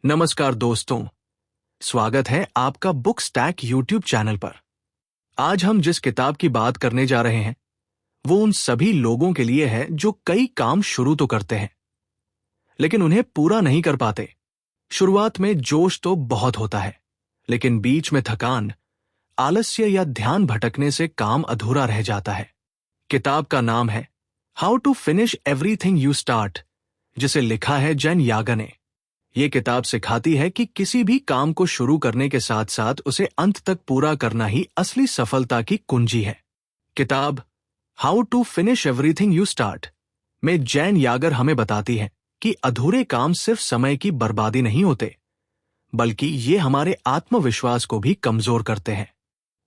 नमस्कार दोस्तों, स्वागत है आपका बुक स्टैक यूट्यूब चैनल पर। आज हम जिस किताब की बात करने जा रहे हैं वो उन सभी लोगों के लिए है जो कई काम शुरू तो करते हैं लेकिन उन्हें पूरा नहीं कर पाते। शुरुआत में जोश तो बहुत होता है, लेकिन बीच में थकान, आलस्य या ध्यान भटकने से काम अधूरा रह जाता है। किताब का नाम है how to finish everything you start, जिसे लिखा है जैन यागर ने। ये किताब सिखाती है कि किसी भी काम को शुरू करने के साथ साथ उसे अंत तक पूरा करना ही असली सफलता की कुंजी है। किताब how to finish everything you start में जैन यागर हमें बताती है कि अधूरे काम सिर्फ समय की बर्बादी नहीं होते, बल्कि ये हमारे आत्मविश्वास को भी कमजोर करते हैं।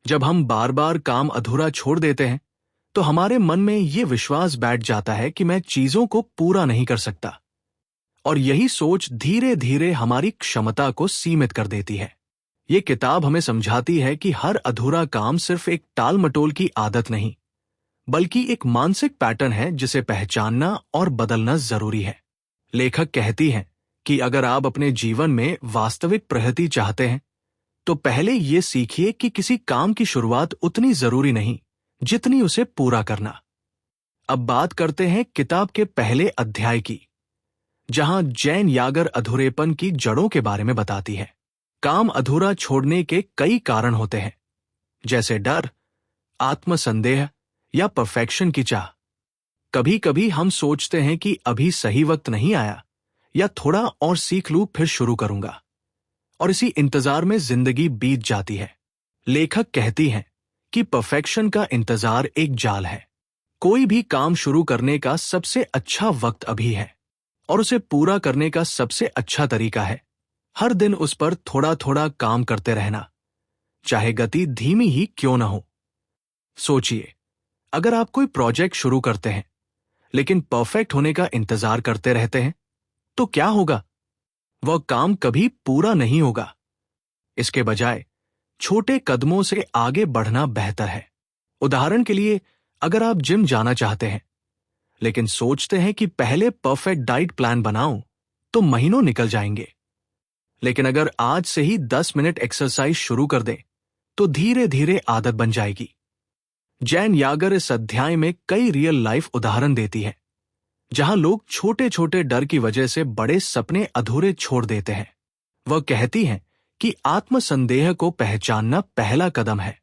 जब हम बार बार काम अधूरा छोड़ देते हैं तो हमारे मन में ये विश्वास बैठ जाता है कि मैं चीजों को पूरा नहीं कर सकता, और यही सोच धीरे धीरे हमारी क्षमता को सीमित कर देती है। ये किताब हमें समझाती है कि हर अधूरा काम सिर्फ एक टाल मटोल की आदत नहीं, बल्कि एक मानसिक पैटर्न है जिसे पहचानना और बदलना जरूरी है। लेखक कहती हैं कि अगर आप अपने जीवन में वास्तविक प्रगति चाहते हैं तो पहले ये सीखिए कि किसी काम की शुरुआत उतनी जरूरी नहीं जितनी उसे पूरा करना। अब बात करते हैं किताब के पहले अध्याय की, जहां जैन यागर अधूरेपन की जड़ों के बारे में बताती है। काम अधूरा छोड़ने के कई कारण होते हैं, जैसे डर, आत्मसंदेह या परफेक्शन की चाह। कभी कभी हम सोचते हैं कि अभी सही वक्त नहीं आया, या थोड़ा और सीख लूं फिर शुरू करूंगा, और इसी इंतजार में जिंदगी बीत जाती है। लेखक कहती हैं कि परफेक्शन का इंतजार एक जाल है। कोई भी काम शुरू करने का सबसे अच्छा वक्त अभी है, और उसे पूरा करने का सबसे अच्छा तरीका है हर दिन उस पर थोड़ा थोड़ा काम करते रहना, चाहे गति धीमी ही क्यों न हो। सोचिए, अगर आप कोई प्रोजेक्ट शुरू करते हैं लेकिन परफेक्ट होने का इंतजार करते रहते हैं तो क्या होगा? वह काम कभी पूरा नहीं होगा। इसके बजाय छोटे कदमों से आगे बढ़ना बेहतर है। उदाहरण के लिए, अगर आप जिम जाना चाहते हैं लेकिन सोचते हैं कि पहले परफेक्ट डाइट प्लान बनाऊं तो महीनों निकल जाएंगे, लेकिन अगर आज से ही 10 मिनट एक्सरसाइज शुरू कर दें तो धीरे धीरे आदत बन जाएगी। जैन यागर इस अध्याय में कई रियल लाइफ उदाहरण देती है जहां लोग छोटे छोटे डर की वजह से बड़े सपने अधूरे छोड़ देते हैं। वह कहती हैं कि आत्मसंदेह को पहचानना पहला कदम है।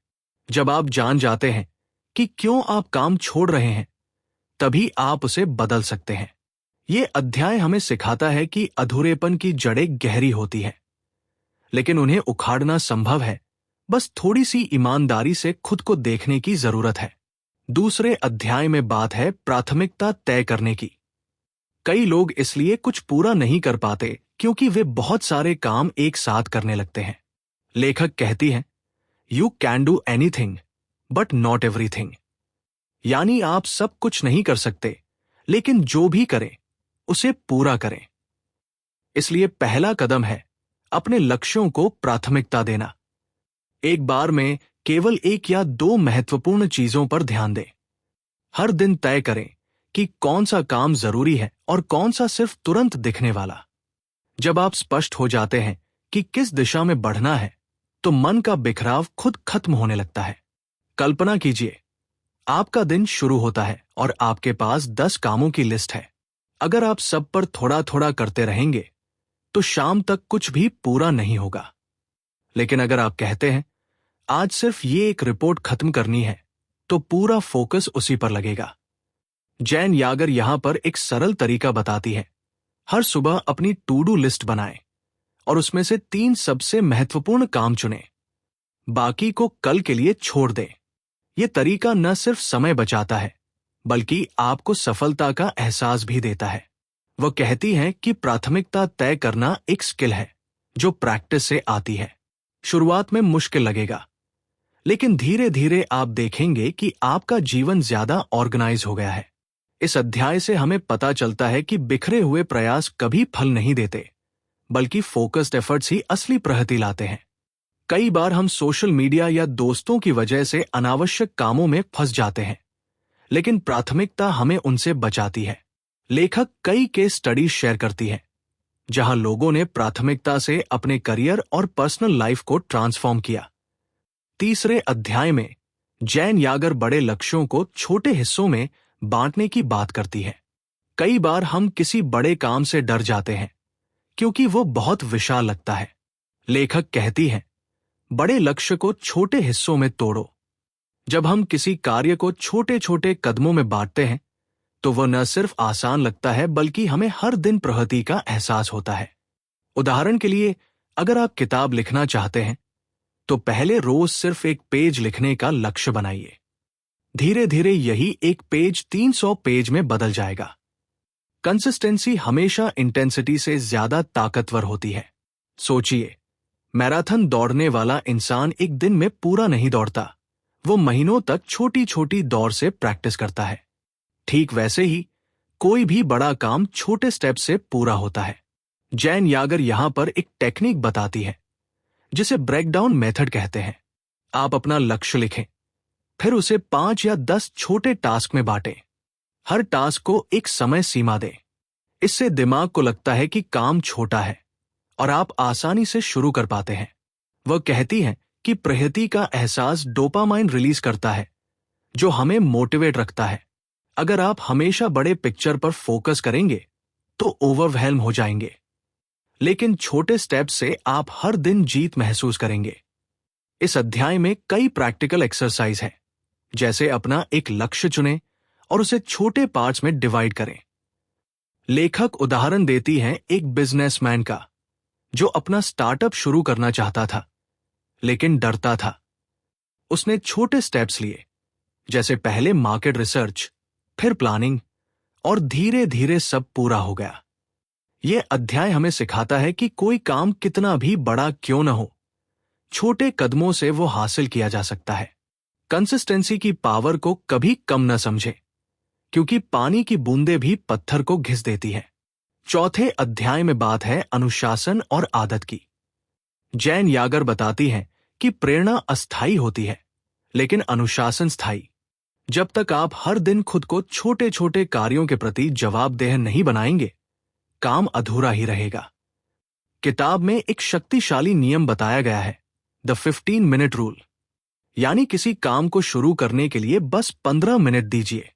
जब आप जान जाते हैं कि क्यों आप काम छोड़ रहे हैं, तभी आप उसे बदल सकते हैं। ये अध्याय हमें सिखाता है कि अधूरेपन की जड़ें गहरी होती हैं, लेकिन उन्हें उखाड़ना संभव है, बस थोड़ी सी ईमानदारी से खुद को देखने की जरूरत है। दूसरे अध्याय में बात है प्राथमिकता तय करने की। कई लोग इसलिए कुछ पूरा नहीं कर पाते क्योंकि वे बहुत सारे काम एक साथ करने लगते हैं। लेखक कहती हैं, you can do anything but not everything. यानी आप सब कुछ नहीं कर सकते, लेकिन जो भी करें उसे पूरा करें। इसलिए पहला कदम है अपने लक्ष्यों को प्राथमिकता देना। एक बार में केवल एक या दो महत्वपूर्ण चीजों पर ध्यान दें। हर दिन तय करें कि कौन सा काम जरूरी है और कौन सा सिर्फ तुरंत दिखने वाला। जब आप स्पष्ट हो जाते हैं कि किस दिशा में बढ़ना है, तो मन का बिखराव खुद खत्म होने लगता है। कल्पना कीजिए, आपका दिन शुरू होता है और आपके पास 10 कामों की लिस्ट है। अगर आप सब पर थोड़ा थोड़ा करते रहेंगे तो शाम तक कुछ भी पूरा नहीं होगा। लेकिन अगर आप कहते हैं आज सिर्फ ये एक रिपोर्ट खत्म करनी है, तो पूरा फोकस उसी पर लगेगा। जैन यागर यहां पर एक सरल तरीका बताती है। हर सुबह अपनी टू डू लिस्ट बनाएं और उसमें से 3 सबसे महत्वपूर्ण काम चुनें। बाकी को कल के लिए छोड़ दें। यह तरीका न सिर्फ समय बचाता है, बल्कि आपको सफलता का एहसास भी देता है। वह कहती हैं कि प्राथमिकता तय करना एक स्किल है जो प्रैक्टिस से आती है। शुरुआत में मुश्किल लगेगा, लेकिन धीरे धीरे आप देखेंगे कि आपका जीवन ज्यादा ऑर्गेनाइज हो गया है। इस अध्याय से हमें पता चलता है कि बिखरे हुए प्रयास कभी फल नहीं देते, बल्कि फोकस्ड एफर्ट्स ही असली प्रगति लाते हैं। कई बार हम सोशल मीडिया या दोस्तों की वजह से अनावश्यक कामों में फंस जाते हैं, लेकिन प्राथमिकता हमें उनसे बचाती है। लेखक कई केस स्टडीज शेयर करती है जहां लोगों ने प्राथमिकता से अपने करियर और पर्सनल लाइफ को ट्रांसफॉर्म किया। तीसरे अध्याय में जैन यागर बड़े लक्ष्यों को छोटे हिस्सों में बांटने की बात करती है। कई बार हम किसी बड़े काम से डर जाते हैं क्योंकि वो बहुत विशाल लगता है। लेखक कहती है, बड़े लक्ष्य को छोटे हिस्सों में तोड़ो। जब हम किसी कार्य को छोटे छोटे कदमों में बांटते हैं तो वह न सिर्फ आसान लगता है बल्कि हमें हर दिन प्रगति का एहसास होता है। उदाहरण के लिए, अगर आप किताब लिखना चाहते हैं तो पहले रोज सिर्फ एक पेज लिखने का लक्ष्य बनाइए। धीरे धीरे यही एक पेज 300 पेज में बदल जाएगा। कंसिस्टेंसी हमेशा इंटेंसिटी से ज्यादा ताकतवर होती है। सोचिए, मैराथन दौड़ने वाला इंसान एक दिन में पूरा नहीं दौड़ता, वो महीनों तक छोटी छोटी दौड़ से प्रैक्टिस करता है। ठीक वैसे ही कोई भी बड़ा काम छोटे स्टेप से पूरा होता है। जैन यागर यहां पर एक टेक्निक बताती है जिसे ब्रेकडाउन मेथड कहते हैं। आप अपना लक्ष्य लिखें, फिर उसे 5 या 10 छोटे टास्क में बांटें। हर टास्क को एक समय सीमा दें। इससे दिमाग को लगता है कि काम छोटा है और आप आसानी से शुरू कर पाते हैं। वह कहती है कि प्रगति का एहसास डोपामाइन रिलीज करता है जो हमें मोटिवेट रखता है। अगर आप हमेशा बड़े पिक्चर पर फोकस करेंगे तो ओवरवेल्म हो जाएंगे, लेकिन छोटे स्टेप से आप हर दिन जीत महसूस करेंगे। इस अध्याय में कई प्रैक्टिकल एक्सरसाइज हैं, जैसे अपना एक लक्ष्य चुनें और उसे छोटे पार्ट्स में डिवाइड करें। लेखक उदाहरण देती हैं एक बिजनेसमैन का जो अपना स्टार्टअप शुरू करना चाहता था लेकिन डरता था। उसने छोटे स्टेप्स लिए, जैसे पहले मार्केट रिसर्च, फिर प्लानिंग, और धीरे धीरे सब पूरा हो गया। यह अध्याय हमें सिखाता है कि कोई काम कितना भी बड़ा क्यों न हो, छोटे कदमों से वो हासिल किया जा सकता है। कंसिस्टेंसी की पावर को कभी कम न समझें, क्योंकि पानी की बूंदें भी पत्थर को घिस देती है। चौथे अध्याय में बात है अनुशासन और आदत की। जैन यागर बताती है कि प्रेरणा अस्थायी होती है, लेकिन अनुशासन स्थायी। जब तक आप हर दिन खुद को छोटे छोटे कार्यों के प्रति जवाबदेह नहीं बनाएंगे, काम अधूरा ही रहेगा। किताब में एक शक्तिशाली नियम बताया गया है, द 15 मिनट रूल, यानी किसी काम को शुरू करने के लिए बस 15 मिनट दीजिए।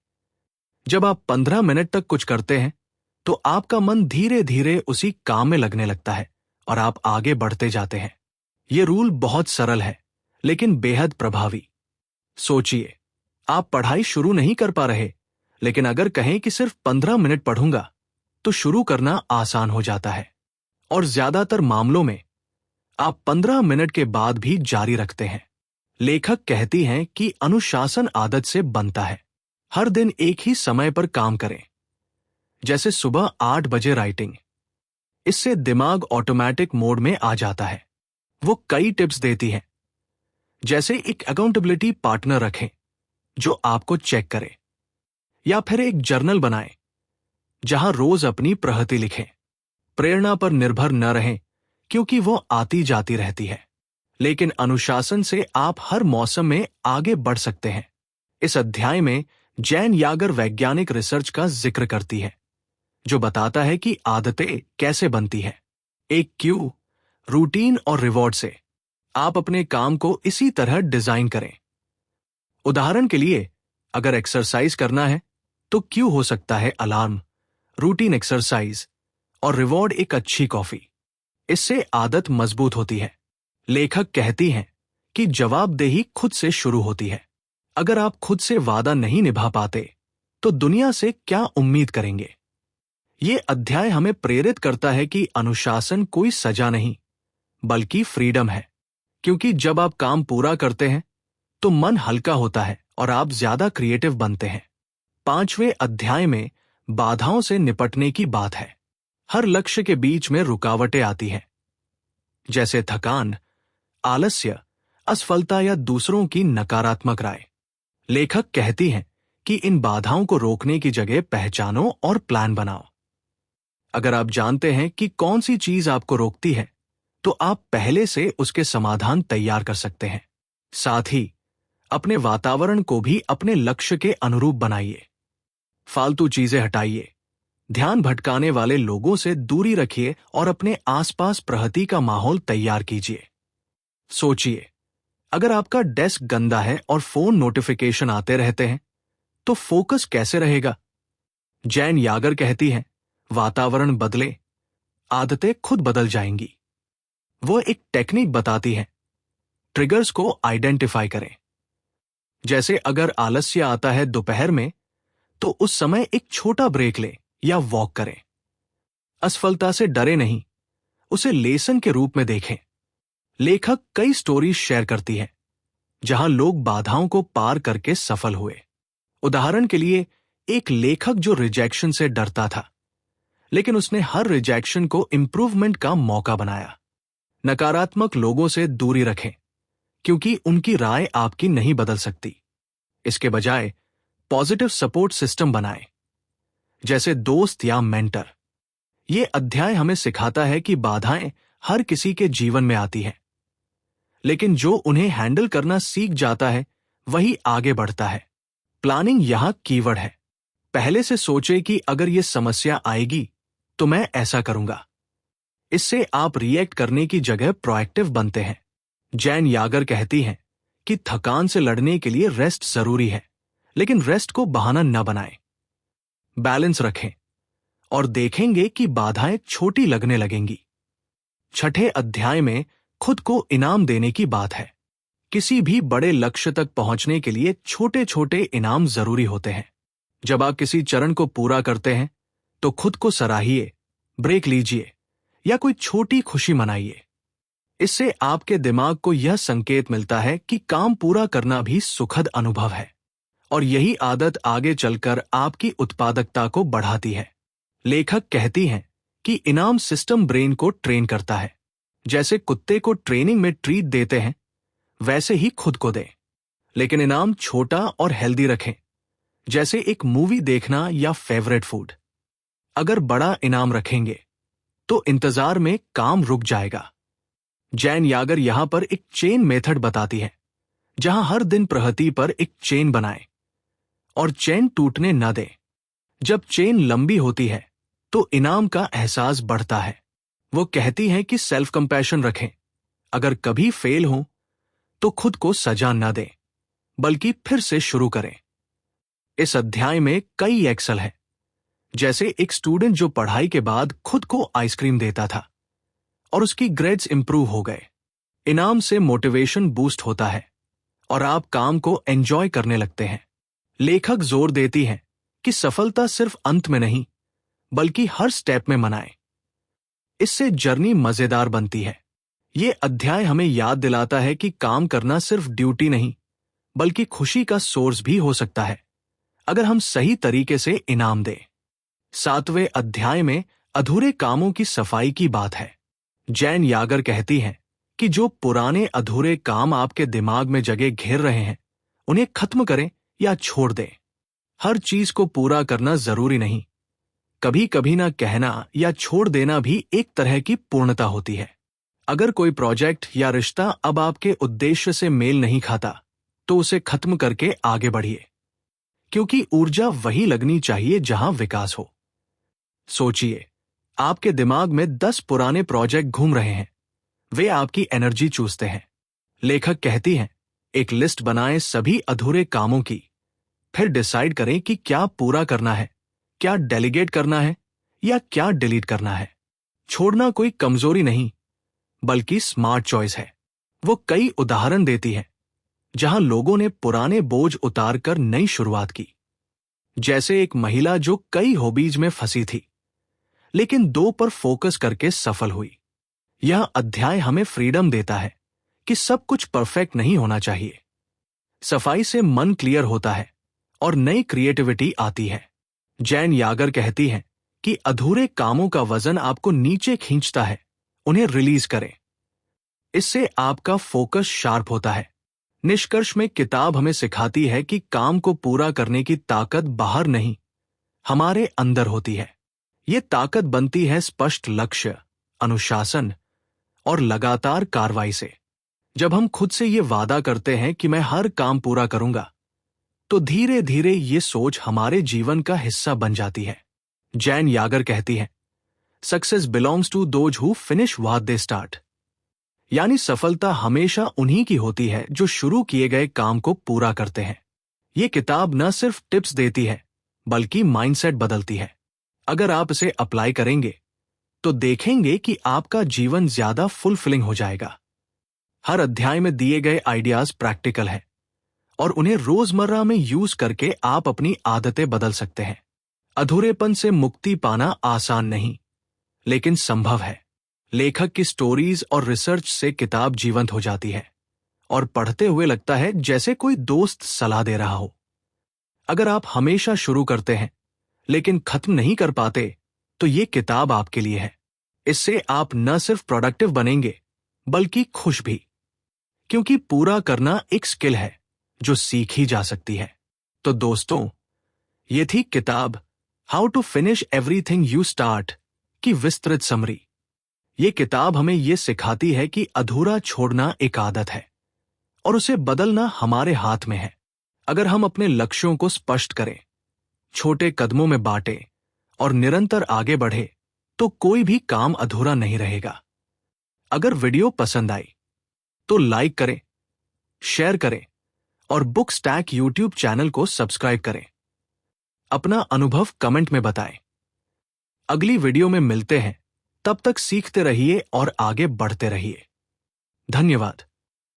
जब आप 15 मिनट तक कुछ करते हैं तो आपका मन धीरे धीरे उसी काम में लगने लगता है और आप आगे बढ़ते जाते हैं। यह रूल बहुत सरल है लेकिन बेहद प्रभावी। सोचिए, आप पढ़ाई शुरू नहीं कर पा रहे, लेकिन अगर कहें कि सिर्फ 15 मिनट पढ़ूंगा तो शुरू करना आसान हो जाता है। और ज्यादातर मामलों में आप 15 मिनट के बाद भी जारी रखते हैं। लेखक कहती हैं कि अनुशासन आदत से बनता है। हर दिन एक ही समय पर काम करें, जैसे सुबह 8 बजे राइटिंग। इससे दिमाग ऑटोमेटिक मोड में आ जाता है। वो कई टिप्स देती है, जैसे एक अकाउंटेबिलिटी पार्टनर रखें जो आपको चेक करे, या फिर एक जर्नल बनाएं जहां रोज अपनी प्रगति लिखें। प्रेरणा पर निर्भर न रहें क्योंकि वो आती जाती रहती है, लेकिन अनुशासन से आप हर मौसम में आगे बढ़ सकते हैं। इस अध्याय में जैन यागर वैज्ञानिक रिसर्च का जिक्र करती है जो बताता है कि आदतें कैसे बनती हैं। एक क्यू, रूटीन और रिवॉर्ड से। आप अपने काम को इसी तरह डिजाइन करें। उदाहरण के लिए, अगर एक्सरसाइज करना है तो क्यू हो सकता है अलार्म, रूटीन एक्सरसाइज, और रिवॉर्ड एक अच्छी कॉफी। इससे आदत मजबूत होती है। लेखक कहती हैं कि जवाबदेही खुद से शुरू होती है। अगर आप खुद से वादा नहीं निभा पाते तो दुनिया से क्या उम्मीद करेंगे। ये अध्याय हमें प्रेरित करता है कि अनुशासन कोई सजा नहीं बल्कि फ्रीडम है, क्योंकि जब आप काम पूरा करते हैं तो मन हल्का होता है और आप ज्यादा क्रिएटिव बनते हैं। 5वें अध्याय में बाधाओं से निपटने की बात है। हर लक्ष्य के बीच में रुकावटें आती हैं, जैसे थकान, आलस्य, असफलता या दूसरों की नकारात्मक राय। लेखक कहती हैं कि इन बाधाओं को रोकने की जगह पहचानो और प्लान बनाओ। अगर आप जानते हैं कि कौन सी चीज आपको रोकती है तो आप पहले से उसके समाधान तैयार कर सकते हैं। साथ ही अपने वातावरण को भी अपने लक्ष्य के अनुरूप बनाइए। फालतू चीजें हटाइए, ध्यान भटकाने वाले लोगों से दूरी रखिए और अपने आसपास प्रगति का माहौल तैयार कीजिए। सोचिए, अगर आपका डेस्क गंदा है और फोन नोटिफिकेशन आते रहते हैं, तो फोकस कैसे रहेगा? जैन यागर कहती हैं, वातावरण बदले, आदतें खुद बदल जाएंगी। वो एक टेक्निक बताती है, ट्रिगर्स को आइडेंटिफाई करें। जैसे अगर आलस्य आता है दोपहर में, तो उस समय एक छोटा ब्रेक लें या वॉक करें। असफलता से डरे नहीं, उसे लेसन के रूप में देखें। लेखक कई स्टोरीज शेयर करती है जहां लोग बाधाओं को पार करके सफल हुए। उदाहरण के लिए, एक लेखक जो रिजेक्शन से डरता था, लेकिन उसने हर रिजेक्शन को इंप्रूवमेंट का मौका बनाया। नकारात्मक लोगों से दूरी रखें, क्योंकि उनकी राय आपकी नहीं बदल सकती। इसके बजाय पॉजिटिव सपोर्ट सिस्टम बनाएं, जैसे दोस्त या मेंटर। ये अध्याय हमें सिखाता है कि बाधाएं हर किसी के जीवन में आती हैं, लेकिन जो उन्हें हैंडल करना सीख जाता है वही आगे बढ़ता है। प्लानिंग यहां कीवर्ड है। पहले से सोचे कि अगर ये समस्या आएगी तो मैं ऐसा करूंगा। इससे आप रिएक्ट करने की जगह प्रोएक्टिव बनते हैं। जैन यागर कहती हैं कि थकान से लड़ने के लिए रेस्ट जरूरी है, लेकिन रेस्ट को बहाना न बनाएं। बैलेंस रखें और देखेंगे कि बाधाएं छोटी लगने लगेंगी। छठे अध्याय में खुद को इनाम देने की बात है। किसी भी बड़े लक्ष्य तक पहुंचने के लिए छोटे छोटे इनाम जरूरी होते हैं। जब आप किसी चरण को पूरा करते हैं तो खुद को सराहिए, ब्रेक लीजिए या कोई छोटी खुशी मनाइए। इससे आपके दिमाग को यह संकेत मिलता है कि काम पूरा करना भी सुखद अनुभव है, और यही आदत आगे चलकर आपकी उत्पादकता को बढ़ाती है। लेखक कहती हैं कि इनाम सिस्टम ब्रेन को ट्रेन करता है। जैसे कुत्ते को ट्रेनिंग में ट्रीट देते हैं, वैसे ही खुद को दें, लेकिन इनाम छोटा और हेल्दी रखें, जैसे एक मूवी देखना या फेवरेट फूड। अगर बड़ा इनाम रखेंगे तो इंतजार में काम रुक जाएगा। जैन यागर यहां पर एक चेन मेथड बताती है, जहां हर दिन प्रगति पर एक चेन बनाएं और चेन टूटने न दें। जब चेन लंबी होती है तो इनाम का एहसास बढ़ता है। वो कहती हैं कि सेल्फ कंपैशन रखें। अगर कभी फेल हो तो खुद को सजा न दें, बल्कि फिर से शुरू करें। इस अध्याय में कई एक्सल है, जैसे एक स्टूडेंट जो पढ़ाई के बाद खुद को आइसक्रीम देता था और उसकी ग्रेड्स इंप्रूव हो गए। इनाम से मोटिवेशन बूस्ट होता है और आप काम को एंजॉय करने लगते हैं। लेखक जोर देती हैं कि सफलता सिर्फ अंत में नहीं, बल्कि हर स्टेप में मनाएं। इससे जर्नी मजेदार बनती है। ये अध्याय हमें याद दिलाता है कि काम करना सिर्फ ड्यूटी नहीं, बल्कि खुशी का सोर्स भी हो सकता है, अगर हम सही तरीके से इनाम दें। 7वें अध्याय में अधूरे कामों की सफाई की बात है। जैन यागर कहती हैं कि जो पुराने अधूरे काम आपके दिमाग में जगह घेर रहे हैं, उन्हें खत्म करें या छोड़ दें। हर चीज को पूरा करना जरूरी नहीं, कभी कभी ना कहना या छोड़ देना भी एक तरह की पूर्णता होती है। अगर कोई प्रोजेक्ट या रिश्ता अब आपके उद्देश्य से मेल नहीं खाता, तो उसे खत्म करके आगे बढ़िए, क्योंकि ऊर्जा वही लगनी चाहिए जहां विकास हो। सोचिए, आपके दिमाग में 10 पुराने प्रोजेक्ट घूम रहे हैं, वे आपकी एनर्जी चूसते हैं। लेखक कहती हैं, एक लिस्ट बनाएं सभी अधूरे कामों की, फिर डिसाइड करें कि क्या पूरा करना है, क्या डेलीगेट करना है या क्या डिलीट करना है। छोड़ना कोई कमजोरी नहीं, बल्कि स्मार्ट चॉइस है। वो कई उदाहरण देती है जहां लोगों ने पुराने बोझ उतारकर नई शुरुआत की। जैसे एक महिला जो कई हॉबीज में फंसी थी, लेकिन 2 पर फोकस करके सफल हुई। यह अध्याय हमें फ्रीडम देता है कि सब कुछ परफेक्ट नहीं होना चाहिए। सफाई से मन क्लियर होता है और नई क्रिएटिविटी आती है। जैन यागर कहती हैं कि अधूरे कामों का वजन आपको नीचे खींचता है, उन्हें रिलीज करें। इससे आपका फोकस शार्प होता है। निष्कर्ष में किताब हमें सिखाती है कि काम को पूरा करने की ताकत बाहर नहीं, हमारे अंदर होती है। ये ताकत बनती है स्पष्ट लक्ष्य, अनुशासन और लगातार कार्रवाई से। जब हम खुद से ये वादा करते हैं कि मैं हर काम पूरा करूंगा, तो धीरे धीरे ये सोच हमारे जीवन का हिस्सा बन जाती है। जैन यागर कहती है, success belongs to those who finish what they start. यानी सफलता हमेशा उन्हीं की होती है जो शुरू किए गए काम को पूरा करते हैं। ये किताब न सिर्फ टिप्स देती है बल्कि माइंडसेट बदलती है। अगर आप इसे अप्लाई करेंगे तो देखेंगे कि आपका जीवन ज्यादा फुलफिलिंग हो जाएगा। हर अध्याय में दिए गए आइडियाज प्रैक्टिकल है और उन्हें रोजमर्रा में यूज करके आप अपनी आदतें बदल सकते हैं। अधूरेपन से मुक्ति पाना आसान नहीं, लेकिन संभव है। लेखक की स्टोरीज और रिसर्च से किताब जीवंत हो जाती है और पढ़ते हुए लगता है जैसे कोई दोस्त सलाह दे रहा हो। अगर आप हमेशा शुरू करते हैं लेकिन खत्म नहीं कर पाते तो ये किताब आपके लिए है। इससे आप न सिर्फ प्रोडक्टिव बनेंगे बल्कि खुश भी, क्योंकि पूरा करना एक स्किल है जो सीखी जा सकती है। तो दोस्तों, ये थी किताब how to finish everything you start की विस्तृत समरी। ये किताब हमें ये सिखाती है कि अधूरा छोड़ना एक आदत है और उसे बदलना हमारे हाथ में है। अगर हम अपने लक्ष्यों को स्पष्ट करें, छोटे कदमों में बांटें और निरंतर आगे बढ़े तो कोई भी काम अधूरा नहीं रहेगा। अगर वीडियो पसंद आई तो लाइक करें, शेयर करें और बुक स्टैक यूट्यूब चैनल को सब्सक्राइब करें। अपना अनुभव कमेंट में बताएं। अगली वीडियो में मिलते हैं, तब तक सीखते रहिए और आगे बढ़ते रहिए। धन्यवाद।